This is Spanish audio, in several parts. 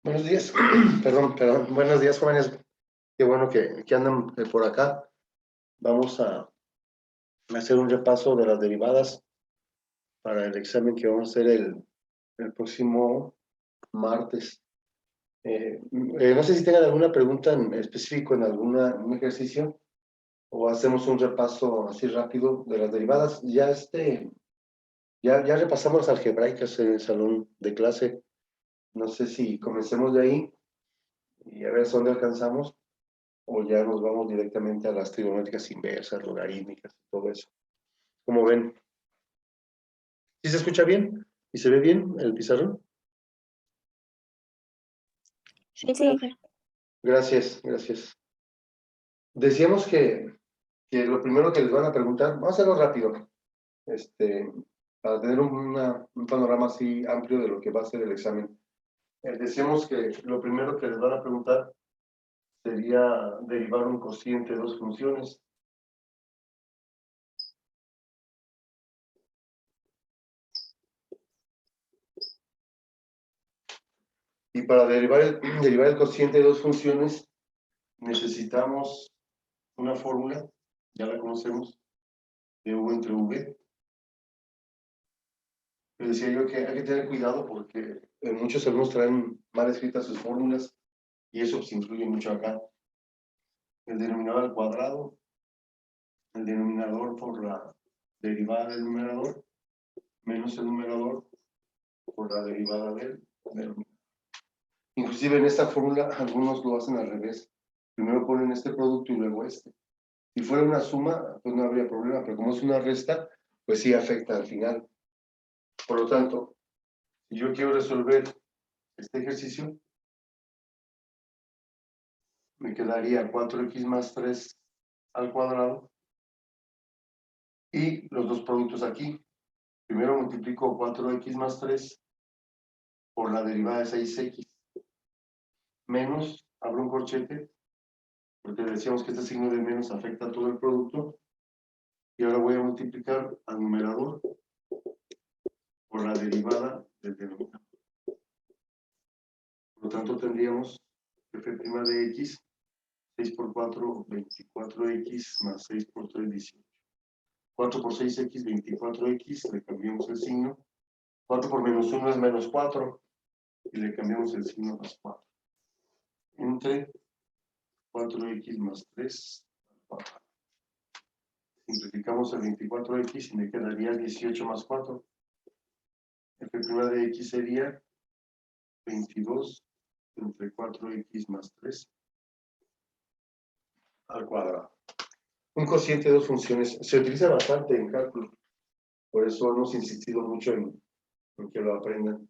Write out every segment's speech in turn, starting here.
Buenos días, perdón, buenos días, jóvenes. Qué bueno que andan por acá. Vamos a hacer un repaso de las derivadas para el examen que vamos a hacer el próximo martes. No sé si tengan alguna pregunta en específico en un ejercicio o hacemos un repaso así rápido de las derivadas. Ya repasamos las algebraicas en el salón de clase. No sé si comencemos de ahí y a ver hasta dónde alcanzamos. O ya nos vamos directamente a las trigonométricas inversas, logarítmicas, todo eso. ¿Cómo ven? ¿Sí se escucha bien? ¿Y se ve bien el pizarrón? Sí, profe. Gracias. Decíamos que lo primero que les van a preguntar, vamos a hacerlo rápido, para tener un panorama así amplio de lo que va a ser el examen. Decíamos que lo primero que les van a preguntar sería derivar un cociente de dos funciones. Y para derivar el cociente de dos funciones, necesitamos una fórmula, ya la conocemos, de U entre V. Les decía yo que hay que tener cuidado porque muchos alumnos traen mal escritas sus fórmulas y eso pues influye mucho acá. El denominador al cuadrado, el denominador por la derivada del numerador, menos el numerador por la derivada del denominador. Inclusive en esta fórmula algunos lo hacen al revés. Primero ponen este producto y luego este. Si fuera una suma, pues no habría problema, pero como es una resta, pues sí afecta al final. Por lo tanto, si yo quiero resolver este ejercicio, me quedaría 4x más 3 al cuadrado y los dos productos aquí. Primero multiplico 4x más 3 por la derivada de 6x menos, abro un corchete, porque decíamos que este signo de menos afecta a todo el producto, y ahora voy a multiplicar al numerador por la derivada del denominador. Por lo tanto, tendríamos f' de x, 6 por 4, 24x, más 6 por 3, 18. 4 por 6x, 24x, le cambiamos el signo. 4 por menos 1 es menos 4, y le cambiamos el signo más 4. Entre 4x más 3, 4. Simplificamos el 24x y me quedaría 18 más 4. F' de x sería 22 entre 4x más 3 al cuadrado. Un cociente de dos funciones se utiliza bastante en cálculo, por eso hemos insistido mucho en que lo aprendan.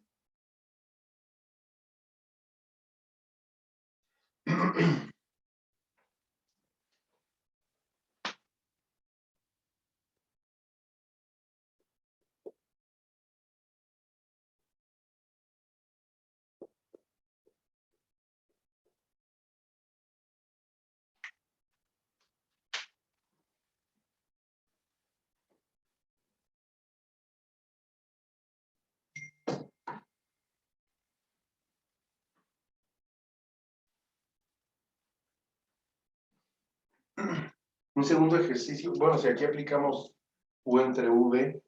Un segundo ejercicio, bueno, si aquí aplicamos U entre V,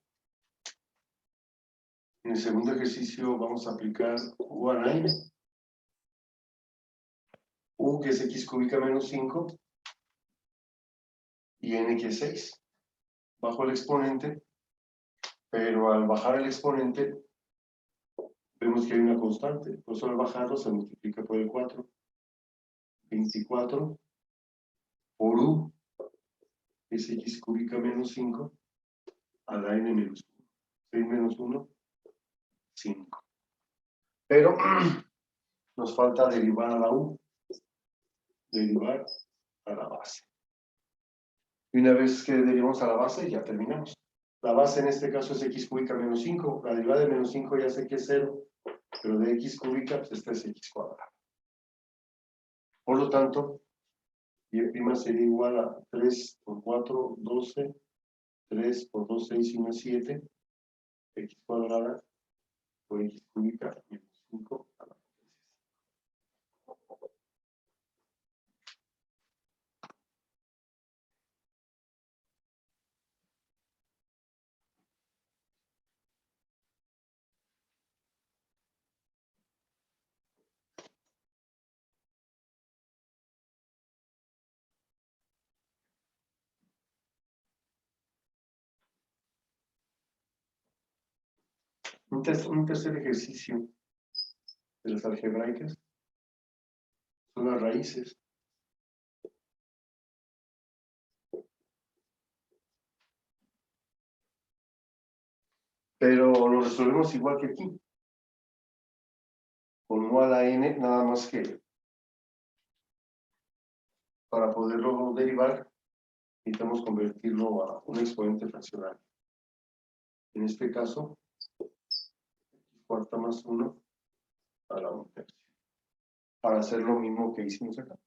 en el segundo ejercicio vamos a aplicar U a la N. U que es x cúbica menos 5 y N que es 6. Bajo el exponente, pero al bajar el exponente vemos que hay una constante, por eso al bajarlo se multiplica por el 4. 24 por U es x cúbica menos 5 a la N menos 1. 6 menos 1, 5. Pero nos falta derivar a la U, derivar a la base. Y una vez que derivamos a la base, ya terminamos. La base en este caso es x cúbica menos 5. La derivada de menos 5 ya sé que es 0, pero de x cúbica, pues esta es x cuadrada. Por lo tanto, y' sería igual a 3 por 4, 12, 3 por 2, 6 y 1, 7, x cuadrada por x cúbica menos 5 a la potencia. Un tercer ejercicio de las algebraicas son las raíces. Pero lo resolvemos igual que aquí. Con U a la n, nada más que para poderlo derivar, necesitamos convertirlo a un exponente fraccionario. En este caso, cuarta más 1 a la 1/3. Para hacer lo mismo que hicimos acá.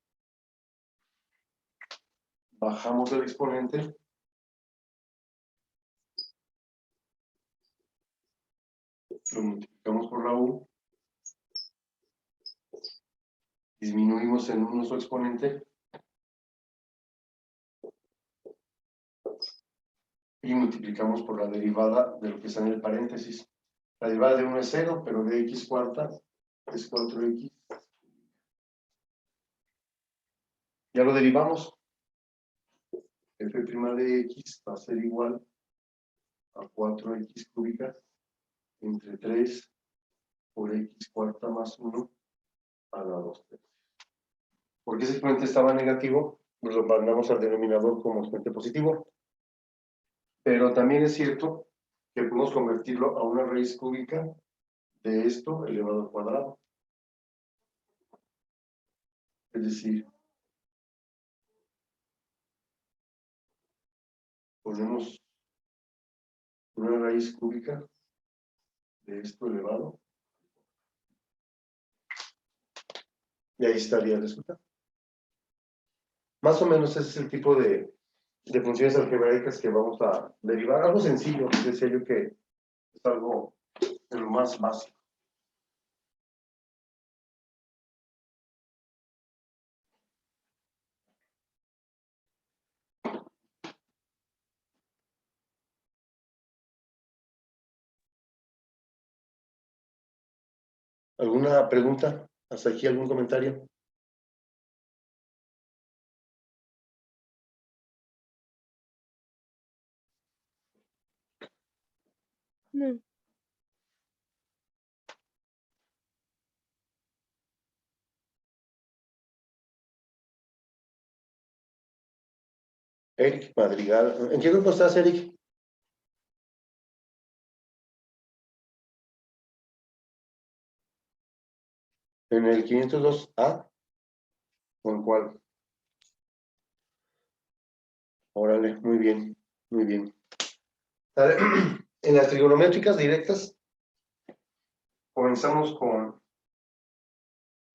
Bajamos el exponente. Lo multiplicamos por la U. Disminuimos en 1 su exponente. Y multiplicamos por la derivada de lo que está en el paréntesis. La derivada de 1 es 0, pero de x cuarta es 4x. Ya lo derivamos. F' de x va a ser igual a 4x cúbica entre 3 por x cuarta más 1 a la 2/3. Porque ese exponente estaba negativo, pues lo mandamos al denominador como exponente positivo. Pero también es cierto que podemos convertirlo a una raíz cúbica de esto elevado al cuadrado. Es decir, ponemos una raíz cúbica de esto elevado. Y ahí estaría el resultado. Más o menos ese es el tipo de funciones algebraicas que vamos a derivar. Algo sencillo, decía yo que es algo de lo más básico. ¿Alguna pregunta? ¿Hasta aquí algún comentario? No. Eric Madrigal. ¿En qué grupo estás, Eric? ¿En el 502A? ¿O en cuál? Órale, muy bien, muy bien. Vale. En las trigonométricas directas comenzamos con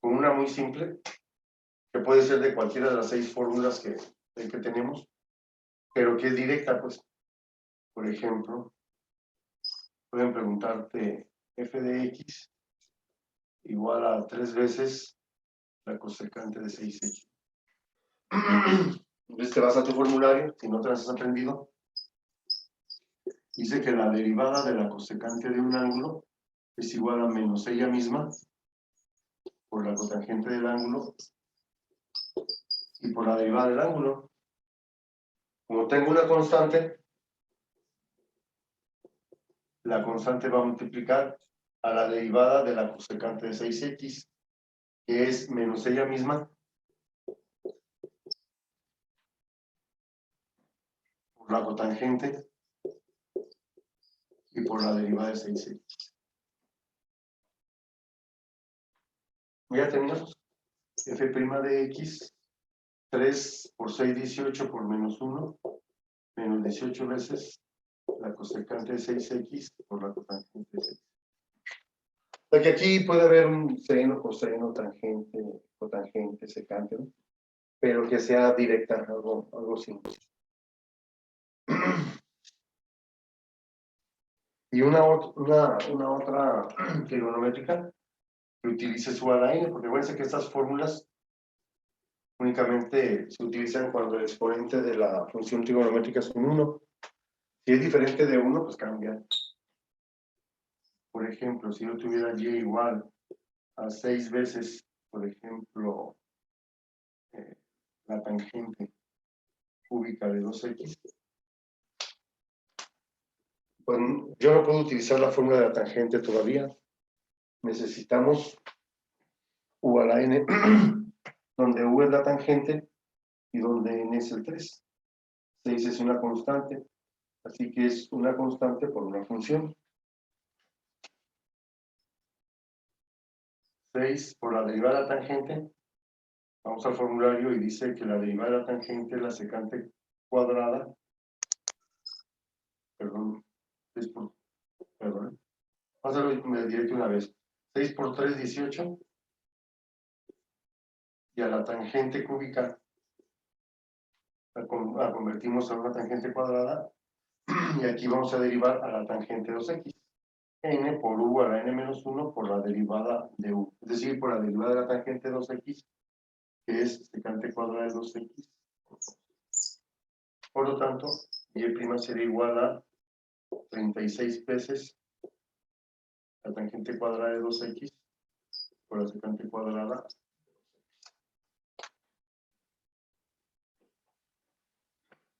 una muy simple, que puede ser de cualquiera de las 6 fórmulas que tenemos, pero que es directa, pues. Por ejemplo, pueden preguntarte f de x igual a 3 veces la cosecante de 6x. Entonces te vas a tu formulario, si no te las has aprendido, dice que la derivada de la cosecante de un ángulo es igual a menos ella misma por la cotangente del ángulo y por la derivada del ángulo. Como tengo una constante, la constante va a multiplicar a la derivada de la cosecante de 6x, que es menos ella misma por la cotangente y por la derivada de 6x. Ya tenemos f' de x, 3 por 6, 18 por menos 1, menos 18 veces la cosecante de 6x por la cotangente de 6. O sea que aquí puede haber un seno, coseno, tangente, cotangente, secante, ¿no? Pero que sea directa, algo simple. Y una otra trigonométrica que utilice su a la n, porque acuérdense que estas fórmulas únicamente se utilizan cuando el exponente de la función trigonométrica es un 1. Si es diferente de 1, pues cambia. Por ejemplo, si yo tuviera y igual a 6 veces, por ejemplo, la tangente cúbica de 2x, Pues yo no puedo utilizar la fórmula de la tangente todavía. Necesitamos U a la n, donde U es la tangente y donde n es el 3. 6 es una constante, así que es una constante por una función. 6 por la derivada de la tangente. Vamos al formulario y dice que la derivada de la tangente es la secante cuadrada. Perdón. 6 por, perdón. Vamos a hacerlo directo una vez. 6 por 3, 18. Y a la tangente cúbica la convertimos a una tangente cuadrada. Y aquí vamos a derivar a la tangente 2x. N por U a la n menos 1 por la derivada de U. Es decir, por la derivada de la tangente 2x, que es secante cuadrada de 2x. Por lo tanto, y' será igual a 36 veces la tangente cuadrada de 2x por la secante cuadrada.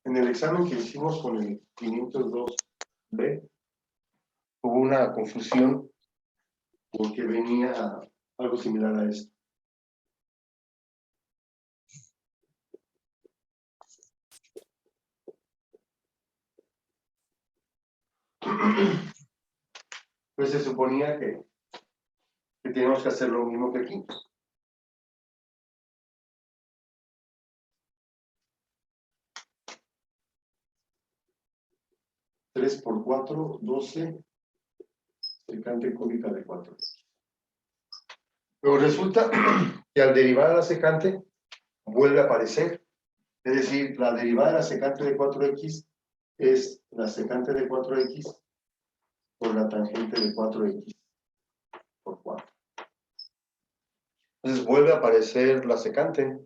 En el examen que hicimos con el 502B, hubo una confusión porque venía algo similar a esto. Pues se suponía que teníamos que hacer lo mismo que aquí. Tres por 4, 12, secante cúbica de 4. Pero resulta que al derivar a la secante vuelve a aparecer. Es decir, la derivada de la secante de 4x es la secante de 4x por la tangente de 4x por 4. Entonces vuelve a aparecer la secante.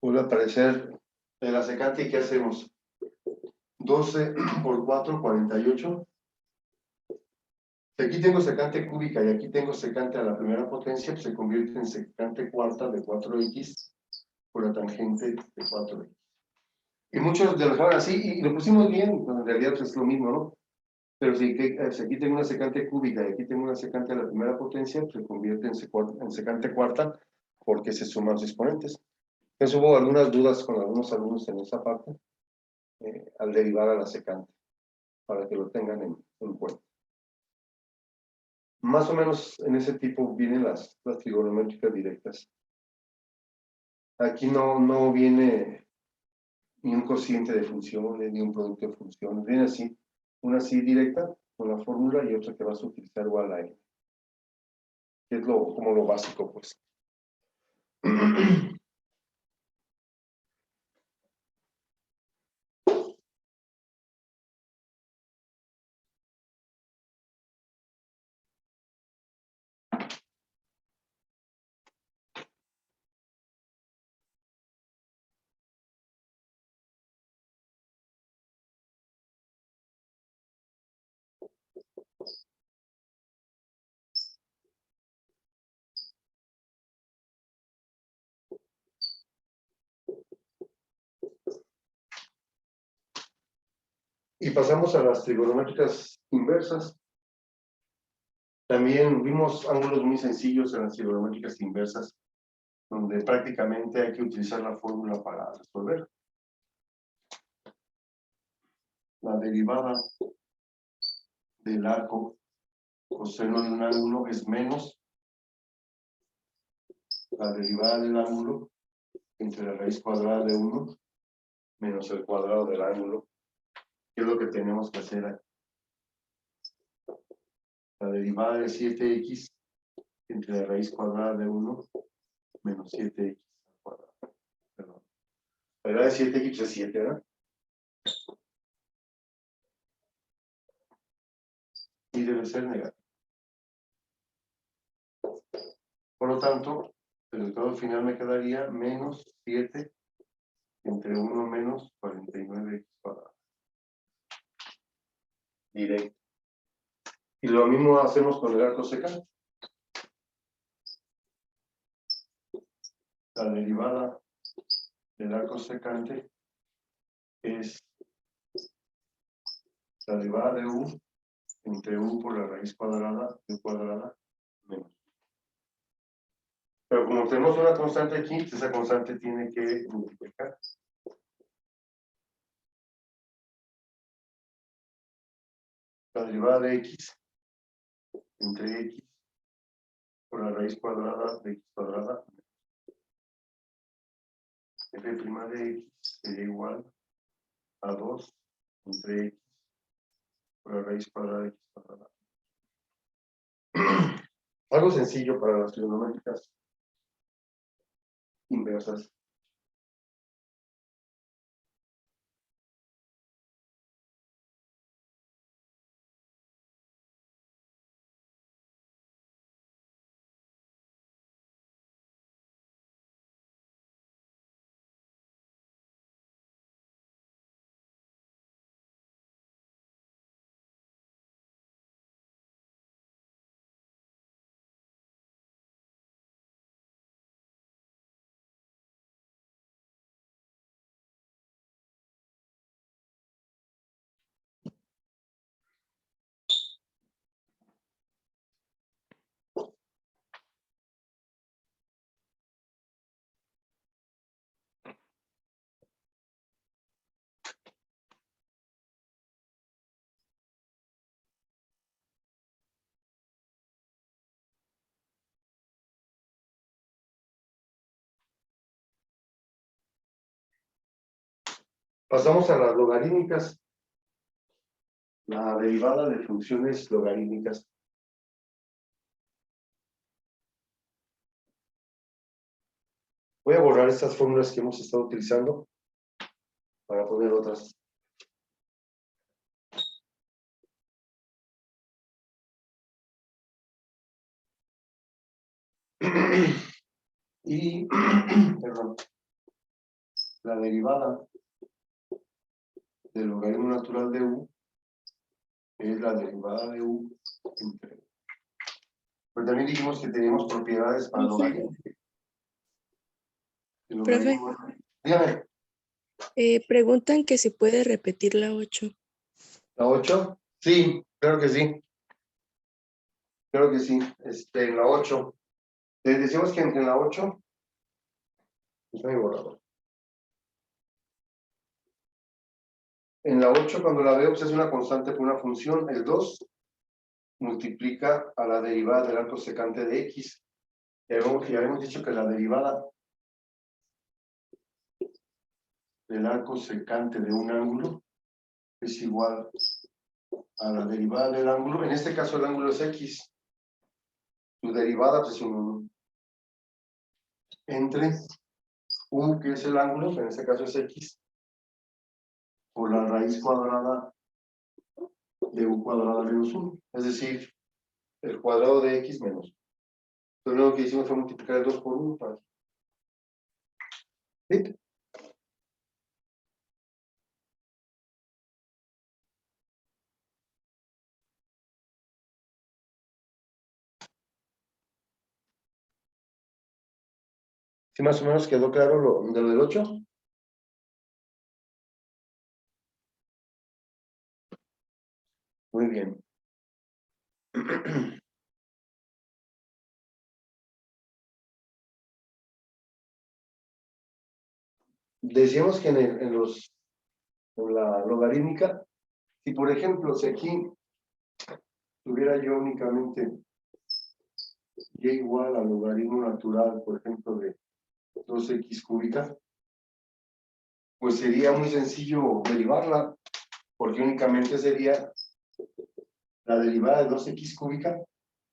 Vuelve a aparecer la secante y ¿qué hacemos? 12 por 4, 48. Si aquí tengo secante cúbica y aquí tengo secante a la primera potencia, pues se convierte en secante cuarta de 4x por la tangente de 4x. Y muchos de los van así, y lo pusimos bien, bueno, en realidad es lo mismo, ¿no? Pero si aquí tengo una secante cúbica y aquí tengo una secante a la primera potencia, pues se convierte en secante cuarta porque se suman los exponentes. Entonces hubo algunas dudas con algunos alumnos en esa parte al derivar a la secante, para que lo tengan en cuenta. Más o menos en ese tipo vienen las trigonométricas directas. Aquí no viene ni un cociente de funciones, ni un producto de funciones. Viene así, una así directa con la fórmula y otra que vas a utilizar igual a n. Que es como lo básico, pues. Y pasamos a las trigonométricas inversas. También vimos ángulos muy sencillos en las trigonométricas inversas, donde prácticamente hay que utilizar la fórmula para resolver. La derivada del arco coseno de un ángulo es menos la derivada del ángulo entre la raíz cuadrada de 1 menos el cuadrado del ángulo. ¿Qué es lo que tenemos que hacer aquí? La derivada de 7x entre la raíz cuadrada de 1 menos 7x al cuadrado. Perdón. La derivada de 7x es 7, ¿verdad? Y debe ser negativo. Por lo tanto, el resultado final me quedaría menos 7 entre 1 menos 49x cuadrado. Directo. Y lo mismo hacemos con el arco secante. La derivada del arco secante es la derivada de u entre u por la raíz cuadrada de u cuadrada menos. Pero como tenemos una constante aquí, esa constante tiene que multiplicar. La derivada de x entre x por la raíz cuadrada de x cuadrada. F' de x sería igual a 2 entre x por la raíz cuadrada de x cuadrada. Algo sencillo para las trigonométricas inversas. Pasamos a las logarítmicas. La derivada de funciones logarítmicas. Voy a borrar estas fórmulas que hemos estado utilizando para poner otras. Y, perdón, la derivada del logaritmo natural de u es la derivada de u entre. Pero también dijimos que teníamos propiedades para logaritmo. Profe, Dígame. preguntan que si puede repetir la 8. ¿La 8? Sí, claro que sí. Claro que sí. En la 8. Decimos que en la 8. Está mi borrador. En la 8, cuando la veo, pues es una constante por una función. El 2 multiplica a la derivada del arco secante de x. Ya habíamos dicho que la derivada del arco secante de un ángulo es igual a la derivada del ángulo. En este caso el ángulo es x. Su derivada pues es un 1. Entre u, que es el ángulo, en este caso es x, por la raíz cuadrada de u cuadrada menos 1. Es decir, el cuadrado de x menos. Entonces lo que hicimos fue multiplicar el 2 por 1 para... ¿Sí? ¿Sí más o menos quedó claro lo del 8? Muy bien. Decíamos que en la logarítmica, si por ejemplo, si aquí tuviera yo únicamente y igual al logaritmo natural, por ejemplo, de 2x cúbica, pues sería muy sencillo derivarla, porque únicamente sería la derivada de 2x cúbica,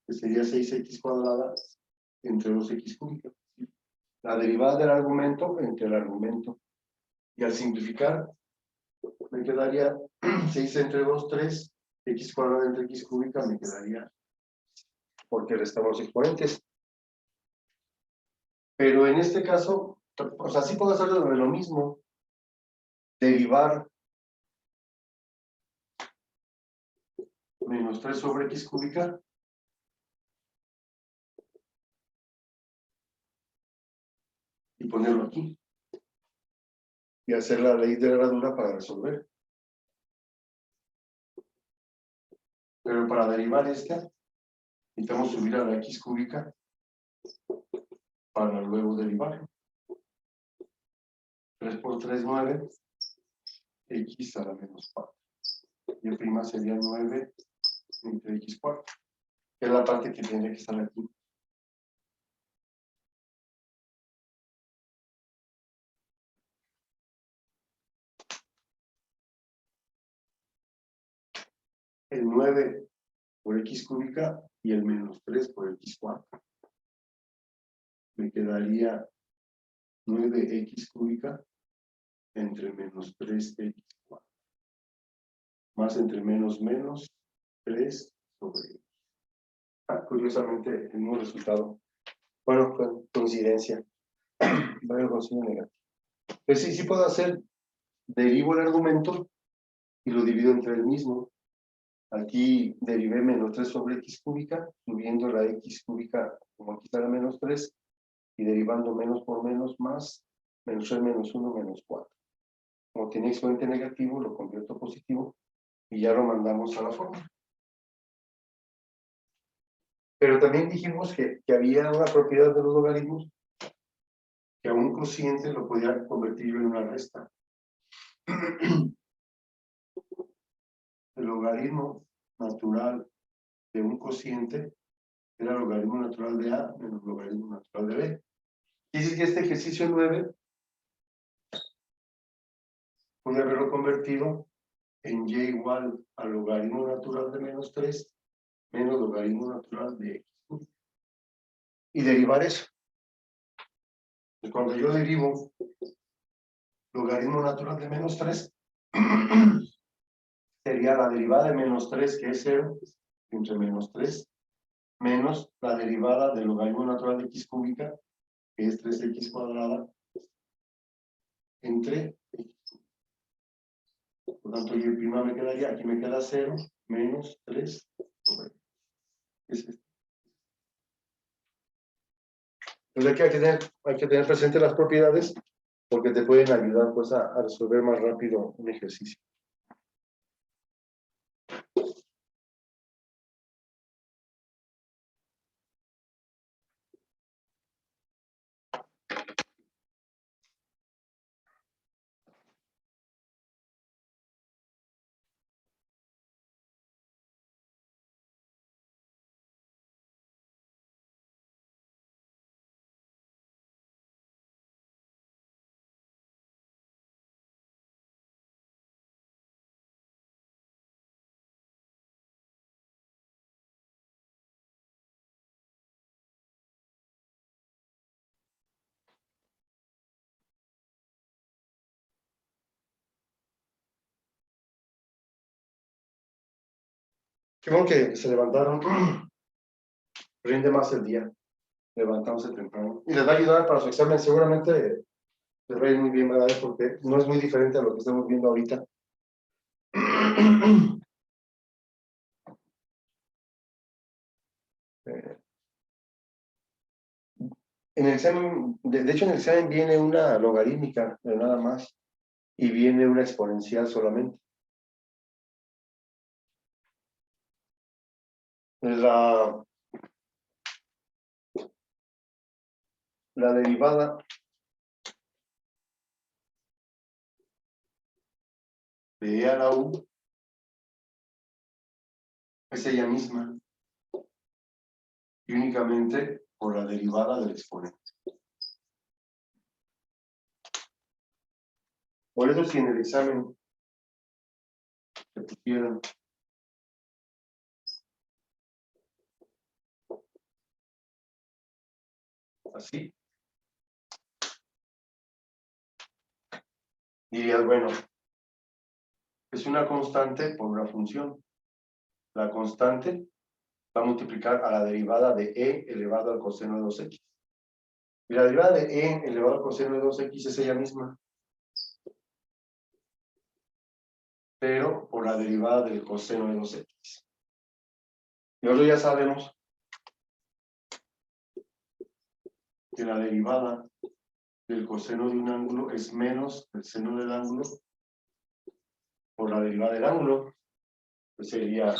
que sería 6x cuadrada, entre 2x cúbica. La derivada del argumento entre el argumento. Y al simplificar, me quedaría 6 entre 2, 3, x cuadrada entre x cúbica, me quedaría, porque restamos exponentes. Pero en este caso, o sea, sí puedo hacerlo de lo mismo, derivar menos 3 sobre x cúbica y ponerlo aquí. Y hacer la ley de herradura para resolver. Pero para derivar esta, necesitamos subir a la x cúbica para luego derivar. 3 por 3, 9, x a la menos 4. Y prima sería 9 entre x cuarto, que es la parte que tendría que estar aquí. El 9 por x cúbica y el menos 3 por x cuarto. Me quedaría 9x cúbica entre menos 3x cuarto. Más entre menos 3 sobre. Curiosamente, el mismo resultado. Bueno, coincidencia. Bueno, consigno negativo. Pues sí puedo hacer, derivo el argumento y lo divido entre el mismo. Aquí derivé menos 3 sobre x cúbica, subiendo la x cúbica como aquí está la menos 3, y derivando menos por menos más, menos 3 menos 1 menos 4. Como tiene exponente negativo, lo convierto a positivo y ya lo mandamos a la forma. Pero también dijimos que había una propiedad de los logaritmos, que a un cociente lo podía convertir yo en una resta. El logaritmo natural de un cociente era el logaritmo natural de A menos el logaritmo natural de B. Dice que este ejercicio 9 puede haberlo convertido en y igual al logaritmo natural de menos 3 menos logaritmo natural de x. Y derivar eso. Pues cuando yo derivo logaritmo natural de menos 3, sería la derivada de menos 3, que es 0, entre menos 3, menos la derivada del logaritmo natural de x cúbica, que es 3x cuadrada, entre x. Por lo tanto, y el prima me quedaría, aquí me queda 0, menos 3 sobre es este. Entonces aquí hay que tener presente las propiedades, porque te pueden ayudar pues a resolver más rápido un ejercicio. Qué bueno que se levantaron. Rinde más el día. Levantándose temprano. Y les va a ayudar para su examen. Seguramente les va a ir muy bien, ¿verdad? Porque no es muy diferente a lo que estamos viendo ahorita. En el examen, de hecho en el examen viene una logarítmica, pero nada más, y viene una exponencial solamente. La derivada de E a la U es ella misma, y únicamente por la derivada del exponente. Por eso si en el examen se pusieran así, dirías, bueno, es una constante por una función. La constante va a multiplicar a la derivada de E elevado al coseno de 2x. Y la derivada de E elevado al coseno de 2x es ella misma, pero por la derivada del coseno de 2x. Y nosotros ya sabemos que la derivada del coseno de un ángulo es menos el seno del ángulo por la derivada del ángulo, pues sería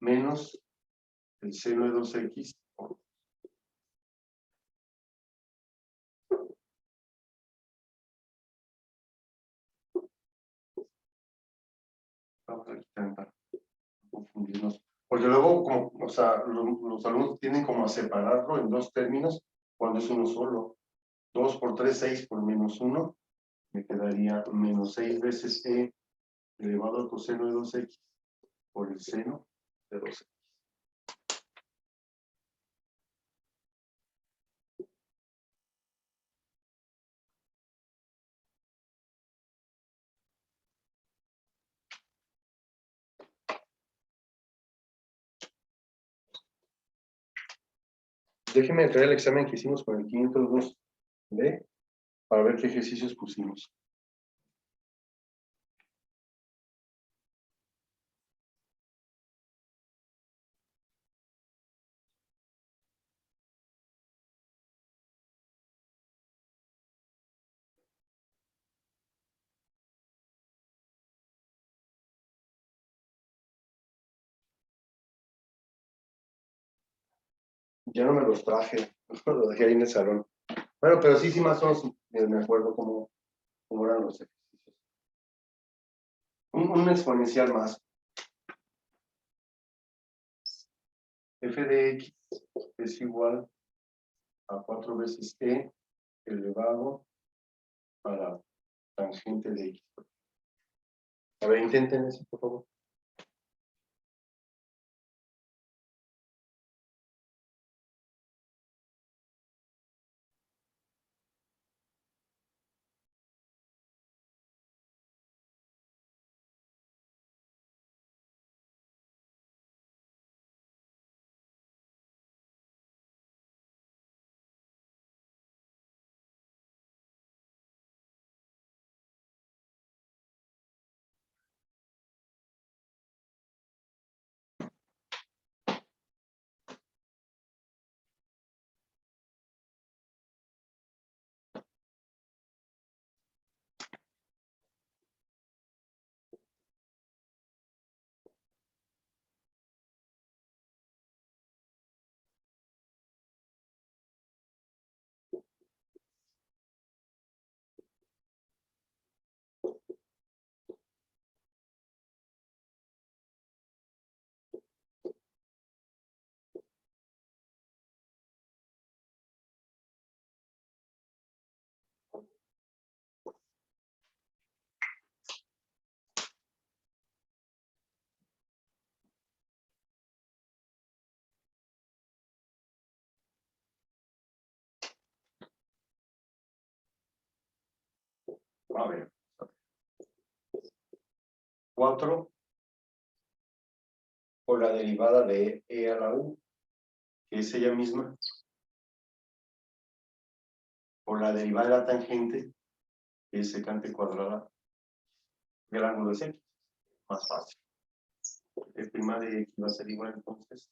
menos el seno de 2x. Vamos a quitar para confundirnos. Porque luego, como, o sea, los alumnos tienden como a separarlo en dos términos cuando es uno solo. 2 por 3, 6 por menos 1. Me quedaría menos 6 veces e elevado al coseno de 2x por el seno de 2x. Déjenme traer el examen que hicimos con el 502D para ver qué ejercicios pusimos. Ya no me los traje, lo dejé ahí en el salón. Bueno, pero sí, más o menos me acuerdo cómo eran los ejercicios. Un exponencial más. F de x es igual a 4 veces e elevado a la tangente de x. A ver, intenten eso, por favor. A ver. 4 por la derivada de e a la u, que es ella misma, por la derivada de la tangente, que es secante cuadrada del ángulo de x. Más fácil. E' de x va a ser igual entonces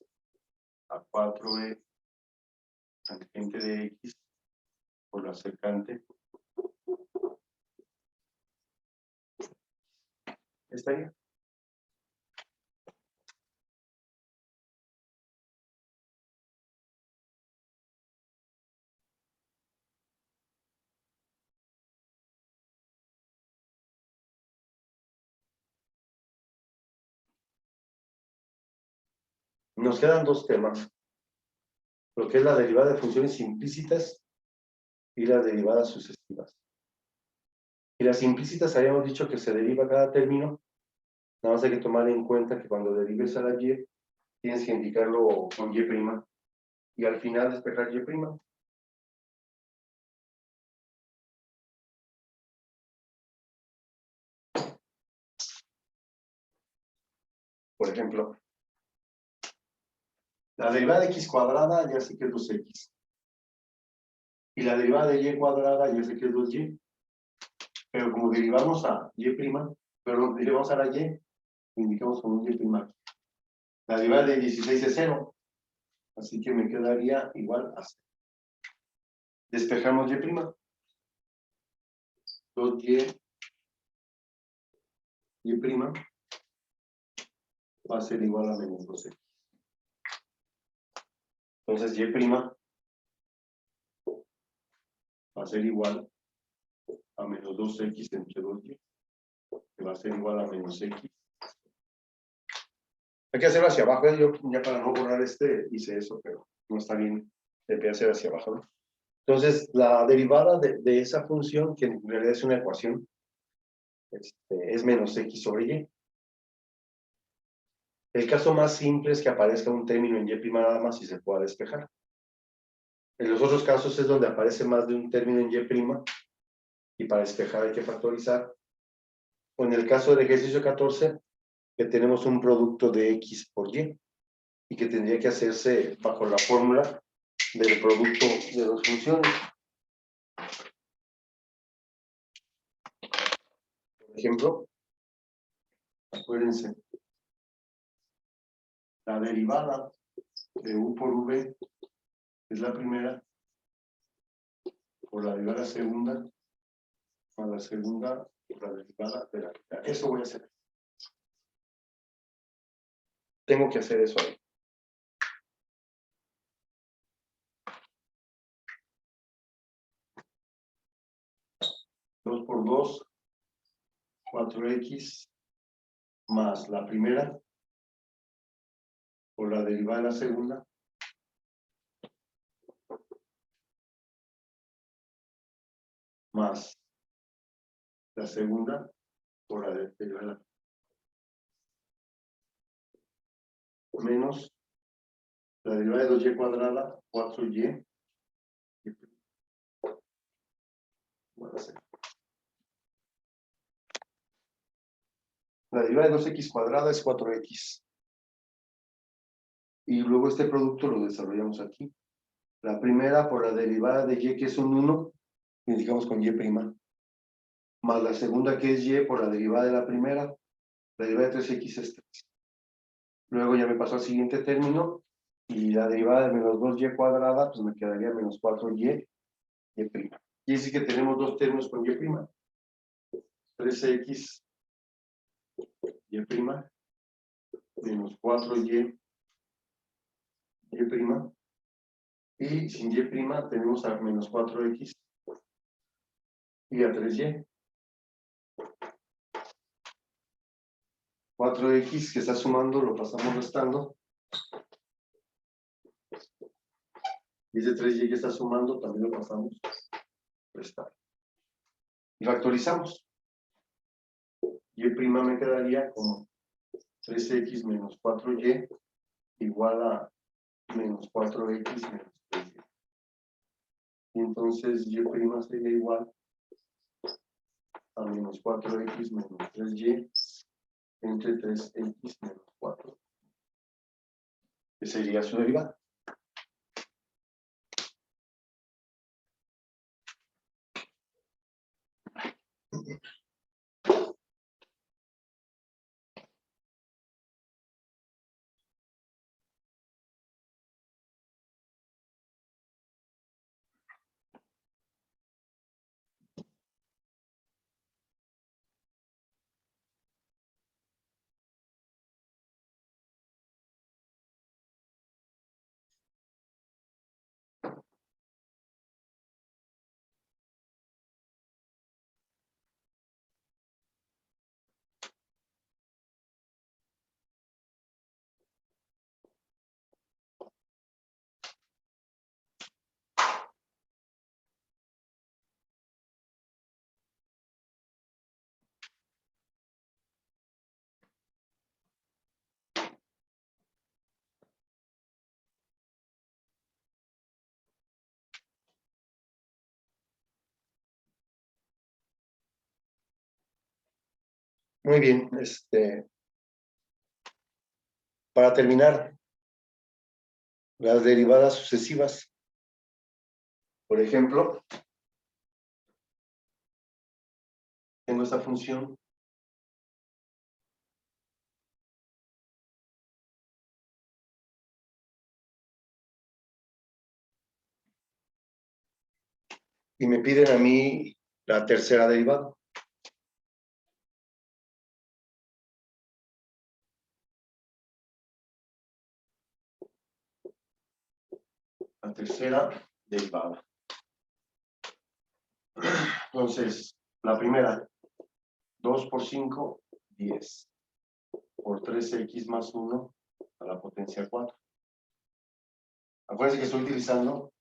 a 4e tangente de x por la secante. ¿Estaría? Nos quedan dos temas, lo que es la derivada de funciones implícitas y las derivadas sucesivas. Y las implícitas habíamos dicho que se deriva cada término, nada más hay que tomar en cuenta que cuando derives a la y, tienes que indicarlo con y', y al final despejar y'. Por ejemplo, la derivada de x cuadrada ya sé que es 2x. Y la derivada de y cuadrada ya sé que es 2y. Pero como derivamos a y', pero derivamos a la y, indicamos con un y'. La derivada de 16 es 0. Así que me quedaría igual a 0. Despejamos y'. 2y, y', va a ser igual a menos 2x. Entonces, y' va a ser igual a menos 2x entre 2y, que va a ser igual a menos x. Hay que hacerlo hacia abajo, yo ya para no borrar hice eso, pero no está bien, debe hacer hacia abajo, ¿no? Entonces, la derivada de esa función, que en realidad es una ecuación, es menos x sobre y. El caso más simple es que aparezca un término en y' nada más y se pueda despejar. En los otros casos es donde aparece más de un término en y' y para despejar hay que factorizar. O en el caso del ejercicio 14, que tenemos un producto de x por y que tendría que hacerse bajo la fórmula del producto de dos funciones. Por ejemplo, acuérdense, la derivada de u por v es la primera, por la derivada segunda, más la segunda por la derivada de la primera. Eso voy a hacer. Tengo que hacer eso ahí. 2 por 2, 4x, más la primera, por la derivada de la segunda, más la segunda, por la derivada de la menos la derivada de 2y cuadrada, 4y, la derivada de 2x cuadrada es 4x. Y luego este producto lo desarrollamos aquí. La primera por la derivada de y, que es un 1, indicamos con y'. Más la segunda, que es y, por la derivada de la primera, la derivada de 3x es 3. Luego ya me paso al siguiente término, y la derivada de menos 2y cuadrada, pues me quedaría menos 4y, y'. Y así que tenemos dos términos con y'. 3x, y', menos 4y, y', y sin y' tenemos a menos 4x y a 3y. 4x que está sumando lo pasamos restando. Y ese 3y que está sumando también lo pasamos restando. Y factorizamos. Y' me quedaría como 3x menos 4y igual a menos 4x menos 3y. Y entonces y' sería igual a menos 4x menos 3y entre 3x menos 4. Que sería su derivada. Muy bien, para terminar, las derivadas sucesivas. Por ejemplo, tengo esta función y me piden a mí la tercera derivada. la tercera derivada. Entonces, la primera, 2 por 5, 10. Por 3x más 1 a la potencia 4. Acuérdense que estoy utilizando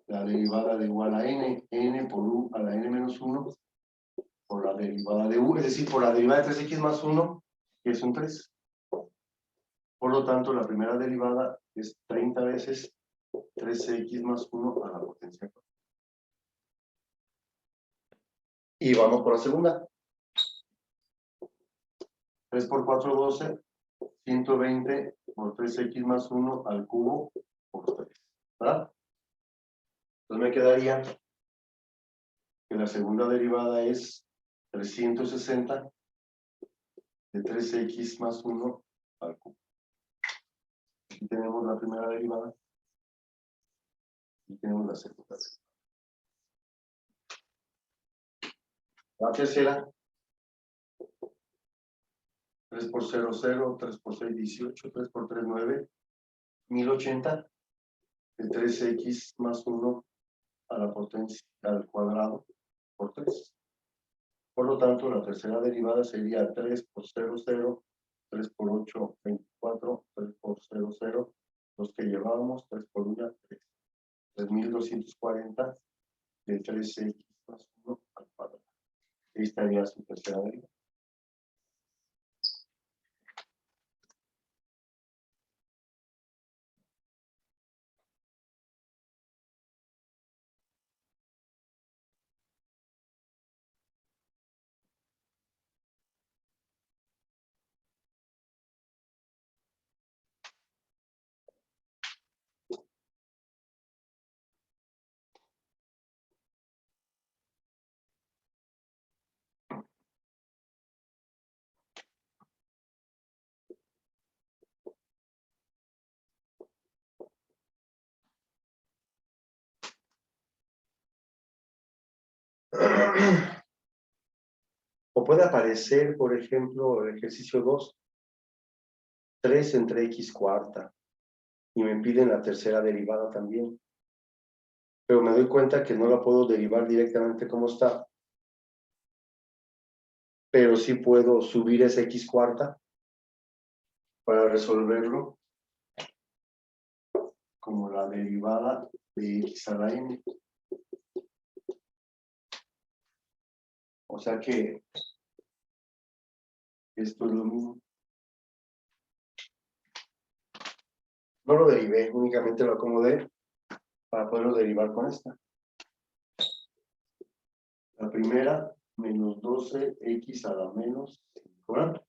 la derivada de u a la n, n por u a la n menos 1, por la derivada de u, es decir, por la derivada de 3x más 1, que es un 3. Por lo tanto, la primera derivada es 30 veces 3x más 1 a la potencia 4. Y vamos por la segunda. 3 por 4, 12. 120 por 3x más 1 al cubo por 3. ¿Verdad? Entonces me quedaría que la segunda derivada es 360 de 3x más 1 al cubo. Aquí tenemos la primera derivada. Y tenemos la segunda derivada. La tercera. 3 por 0, 0, 3 por 6, 18, 3 por 3, 9, 1080, de 3x más 1 a la potencia al cuadrado por 3. Por lo tanto, la tercera derivada sería 3 por 0, 0, 3 por 8, 24, 3 por 0, 0, los que llevábamos, 3 por 1, 3. 3240 de 3x más 1 al cuadrado. Ahí estaría su tercera derivada. O puede aparecer, por ejemplo, el ejercicio 2, 3 entre x cuarta, y me piden la tercera derivada también. Pero me doy cuenta que no la puedo derivar directamente como está. Pero sí puedo subir esa x cuarta para resolverlo como la derivada de x a la n. O sea que esto es lo mismo. No lo derivé, únicamente lo acomodé para poderlo derivar con esta. La primera, menos 12x a la menos 5, ¿verdad?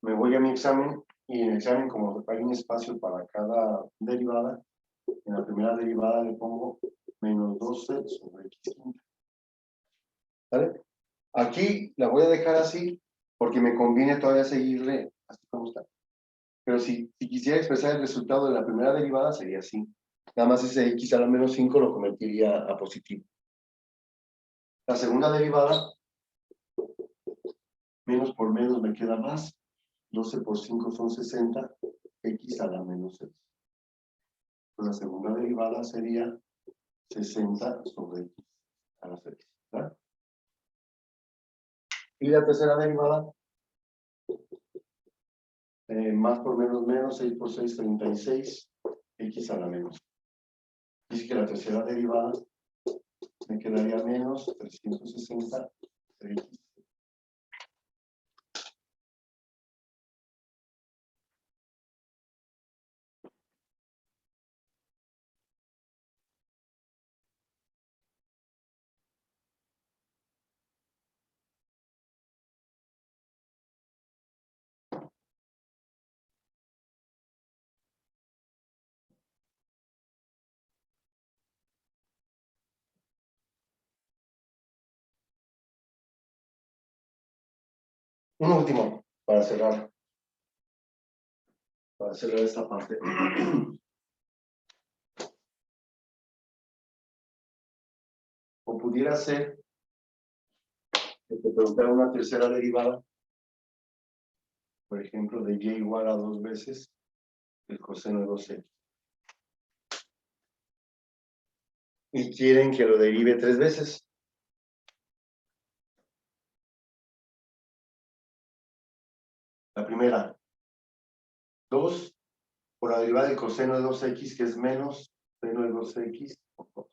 Me voy a mi examen y en el examen, como hay un espacio para cada derivada, en la primera derivada le pongo menos 12 sobre x quinta. ¿Vale? Aquí la voy a dejar así porque me conviene todavía seguirle así como está. Pero si quisiera expresar el resultado de la primera derivada sería así. Nada más ese x a la menos 5 lo convertiría a positivo. La segunda derivada, menos por menos me queda más. 12 por 5 son 60, x a la menos 6. La segunda derivada sería 60 sobre x a la 6. ¿Verdad? Y la tercera derivada, más por menos, 6 por 6, 36, x a la menos. Dice que la tercera derivada me quedaría menos 360 de x. Un último para cerrar esta parte. O pudiera ser que te preguntara una tercera derivada, por ejemplo, de y igual a 2 veces el coseno de 2x. y quieren que lo derive 3 veces. La primera, 2 por la derivada del coseno de 2x, que es menos seno de 2x por 2.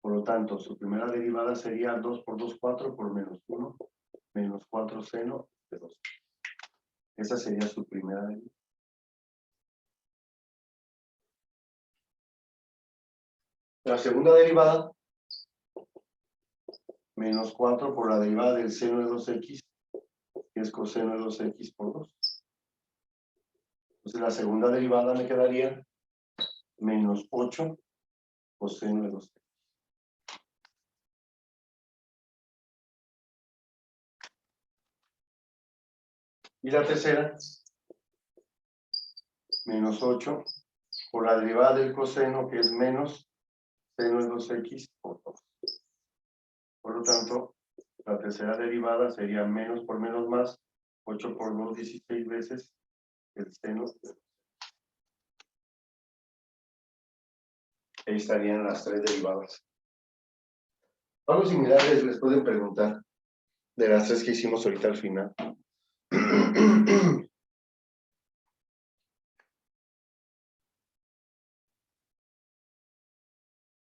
Por lo tanto, su primera derivada sería 2 por 2, 4 por menos 1, menos 4 seno de 2. Esa sería su primera derivada. La segunda derivada, menos 4 por la derivada del seno de 2x, que es coseno de 2x por 2. Entonces la segunda derivada me quedaría menos 8 coseno de 2x. Y la tercera, menos 8 por la derivada del coseno, que es menos seno de 2x por 2. Por lo tanto, la tercera derivada sería menos por menos más, 8 por 2, 16 veces el seno. Ahí estarían las 3 derivadas. Algo similar les pueden preguntar de las 3 que hicimos ahorita al final.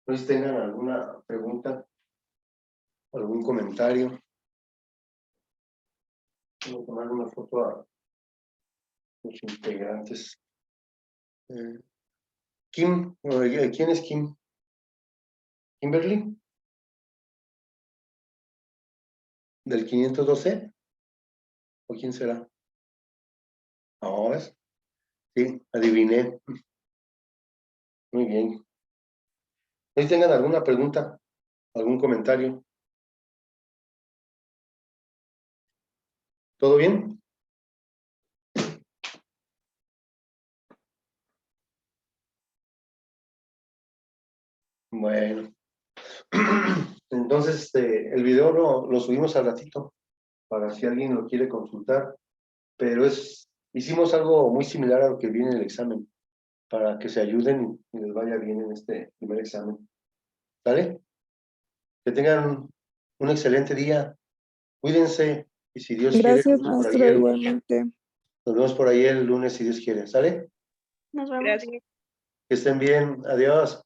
¿Ustedes tengan alguna pregunta? ¿Algún comentario? Voy a tomar una foto a los integrantes. Kim, ¿quién es Kim? ¿Kimberly? ¿Del 512? ¿O quién será? No, ¿ves? Sí, adiviné. Muy bien. ¿Ustedes tengan alguna pregunta? ¿Algún comentario? ¿Todo bien? Bueno. Entonces, el video lo subimos al ratito, para si alguien lo quiere consultar, pero hicimos algo muy similar a lo que viene en el examen, para que se ayuden y les vaya bien en este primer examen. ¿Sale? Que tengan un excelente día, cuídense, y si Dios quiere, Gracias, nos vemos por maestro, ahí igualmente. nos vemos por ahí el lunes, si Dios quiere. ¿Sale? Nos vemos. Gracias. Que estén bien, adiós.